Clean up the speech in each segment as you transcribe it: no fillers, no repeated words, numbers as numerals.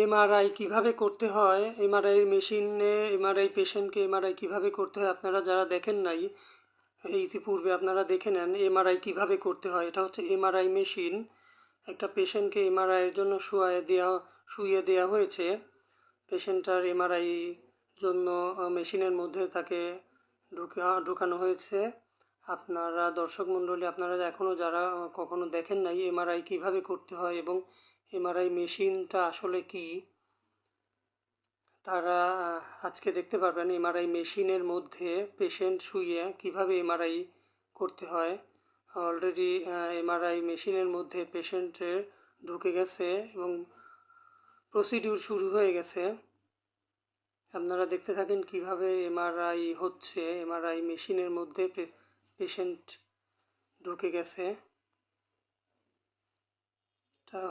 MRI কীভাবে করতে হয়, এমআরআই মেশিনে এমআরআই পেশেন্টকে এমআরআই কীভাবে করতে হয় আপনারা যারা দেখেন নাই ইতিপূর্বে আপনারা দেখে নেন এমআরআই কীভাবে করতে হয়। এটা হচ্ছে এমআরআই মেশিন। একটা পেশেন্টকে এমআরআইয়ের জন্য শুইয়ে দেওয়া হয়েছে। পেশেন্টটার এমআরআই জন্য মেশিনের মধ্যে তাকে ঢুকানো হয়েছে। আপনারা দর্শক মণ্ডলী আপনারা এখনও যারা কখনো দেখেন নাই এমআরআই কীভাবে করতে হয় এবং এমআরআই মেশিনটা আসলে কি, তারা আজকে দেখতে পারবেন এমআরআই মেশিনের মধ্যে পেশেন্ট শুয়ে কিভাবে এমআরআই করতে হয়। অলরেডি এমআরআই মেশিনের মধ্যে পেশেন্টের ঢুকে গেছে এবং প্রসিডিউর শুরু হয়ে গেছে। আপনারা দেখতে থাকেন কিভাবে এমআরআই হচ্ছে। এমআরআই মেশিনের মধ্যে পেশেন্ট ঢুকে গেছে।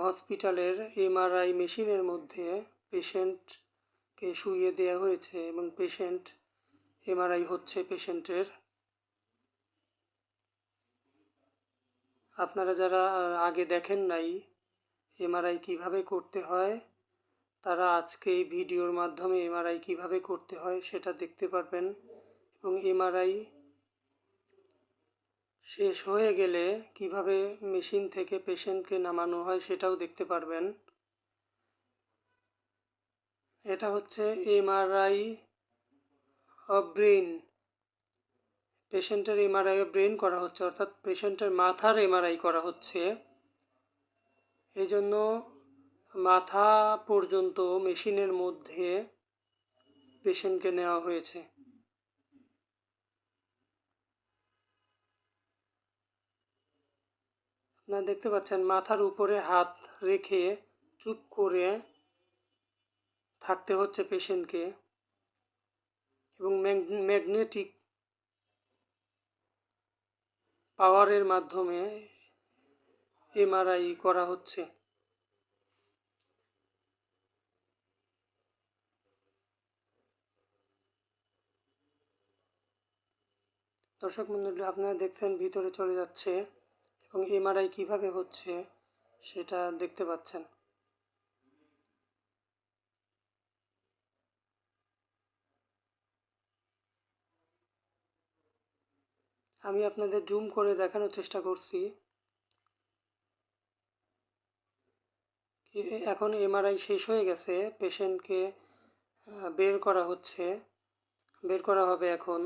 হসপিটালের এমআরআই মেশিনের মধ্যে পেশেন্টকে শুইয়ে দেওয়া হয়েছে এবং এমআরআই হচ্ছে পেশেন্টের। আপনারা যারা আগে দেখেন নাই এমআরআই কীভাবে করতে হয়, তারা আজকে এই ভিডিওর মাধ্যমে এমআরআই কীভাবে করতে হয় সেটা দেখতে পারবেন এবং এমআরআই শেষ হয়ে গেলে কিভাবে মেশিন থেকে পেশেন্টকে নামানো হয় সেটাও দেখতে পারবেন। এটা হচ্ছে এমআরআই অফ ব্রেন। পেশেন্টের এমআরআই অফ ব্রেন করা হচ্ছে, অর্থাৎ পেশেন্টের মাথার এমআরআই করা হচ্ছে। এই জন্য মাথা পর্যন্ত মেশিনের মধ্যে পেশেন্টকে নেওয়া হয়েছে। আপনারা দেখতে পাচ্ছেন মাথার উপরে হাত রেখে চুপ করে থাকতে হচ্ছে পেশেন্টকে এবং ম্যাগনেটিক পাওয়ারের মাধ্যমে এমআরআই করা হচ্ছে। দর্শক মণ্ডলী আপনারা দেখছেন ভিতরে চলে যাচ্ছে এবং এমআরআই কীভাবে হচ্ছে সেটা দেখতে পাচ্ছেন। আমি আপনাদের জুম করে দেখানোর চেষ্টা করছি। এখন এমআরআই শেষ হয়ে গেছে, পেশেন্টকে বের করা হবে এখন।